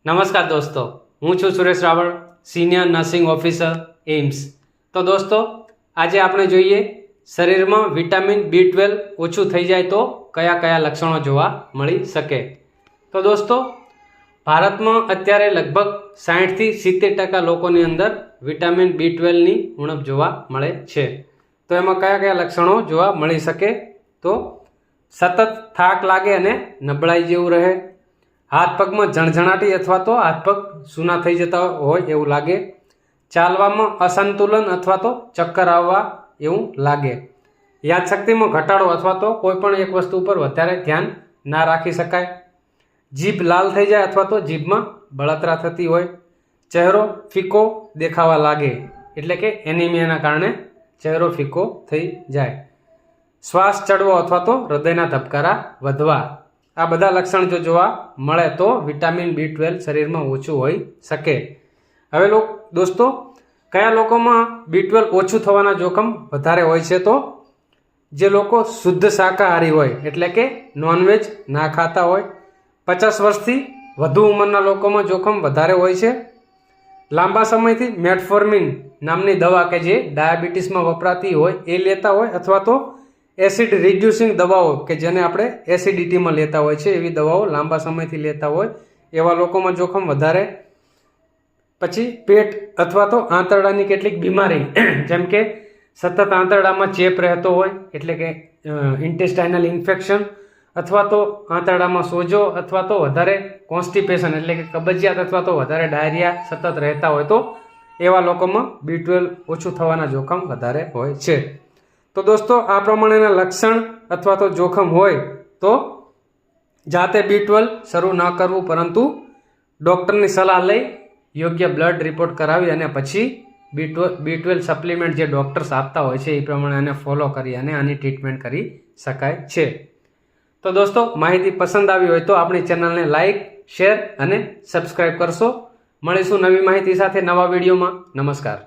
નમસ્કાર દોસ્તો, હું છું Suresh Raval, senior nursing officer AIIMS. તો દોસ્તો, આજે આપણે જોઈએ શરીરમાં વિટામિન B12 ઓછું થઈ જાય તો કયા કયા લક્ષણો જોવા મળી શકે। તો દોસ્તો, ભારતમાં અત્યારે લગભગ 60થી 70% લોકોની અંદર વિટામિન B12ની ઉણપ જોવા મળે છે। તો એમાં કયા કયા લક્ષણો જોવા મળી શકે? તો સતત થાક લાગે અને નબળાઈ જેવું રહે, હાથ પગમાં ઝણઝણાટી અથવા તો હાથ પગ સૂના થઈ જતા હોય એવું લાગે, ચાલવામાં અસંતુલન અથવા તો ચક્કર આવવા એવું લાગે, યાદશક્તિમાં ઘટાડો અથવા તો કોઈ પણ એક વસ્તુ પર વધારે ધ્યાન ના રાખી શકાય, જીભ લાલ થઈ જાય અથવા તો જીભમાં બળતરા થતી હોય, ચહેરો ફીકો દેખાવા લાગે એટલે કે એનિમિયાના કારણે ચહેરો ફીકો થઈ જાય, શ્વાસ ચડવો અથવા તો હૃદયના ધબકારા વધવા, આ બધા લક્ષણ જો જોવા મળે તો વિટામિન B12 શરીરમાં ઓછું હોઈ શકે। હવે દોસ્તો, કયા લોકોમાં B12 ઓછું થવાના જોખમ વધારે હોય છે? તો જે લોકો શુદ્ધ શાકાહારી હોય એટલે કે નોનવેજ ના ખાતા હોય, 50 વર્ષથી વધુ ઉંમરના લોકોમાં જોખમ વધારે હોય છે, લાંબા સમયથી મેટફોર્મિન નામની દવા કે જે ડાયાબિટીસમાં વપરાતી હોય એ લેતા હોય, અથવા તો એસિડ રિડ્યુસિંગ દવાઓ કે જેને આપણે એસિડિટીમાં લેતા હોય છે એવી દવાઓ લાંબા સમયથી લેતા હોય એવા લોકોમાં જોખમ વધારે। પછી પેટ અથવા તો આંતરડાની કેટલીક બીમારી જેમ કે સતત આંતરડામાં ચેપ રહેતો હોય એટલે કે ઇન્ટેસ્ટાઇનલ ઇન્ફેક્શન, અથવા તો આંતરડામાં સોજો, અથવા તો વધારે કોન્સ્ટિપેશન એટલે કે કબજિયાત અથવા તો વધારે ડાયરિયા સતત રહેતા હોય તો એવા લોકોમાં B12 ઓછું થવાના જોખમ વધારે હોય છે। તો દોસ્તો, આ પ્રમાણેના લક્ષણ અથવા તો જોખમ હોય તો જાતે B12 શરૂ ન કરવું, પરંતુ ડૉક્ટરની સલાહ લઈ યોગ્ય બ્લડ રિપોર્ટ કરાવી અને પછી B12 સપ્લિમેન્ટ જે ડૉક્ટર્સ આપતા હોય છે એ પ્રમાણે એને ફોલો કરી અને આની ટ્રીટમેન્ટ કરી શકાય છે। તો દોસ્તો, માહિતી પસંદ આવી હોય તો આપણી ચેનલને લાઇક, શેર અને સબસ્ક્રાઈબ કરશો। મળીશું નવી માહિતી સાથે નવા વિડીયોમાં। નમસ્કાર।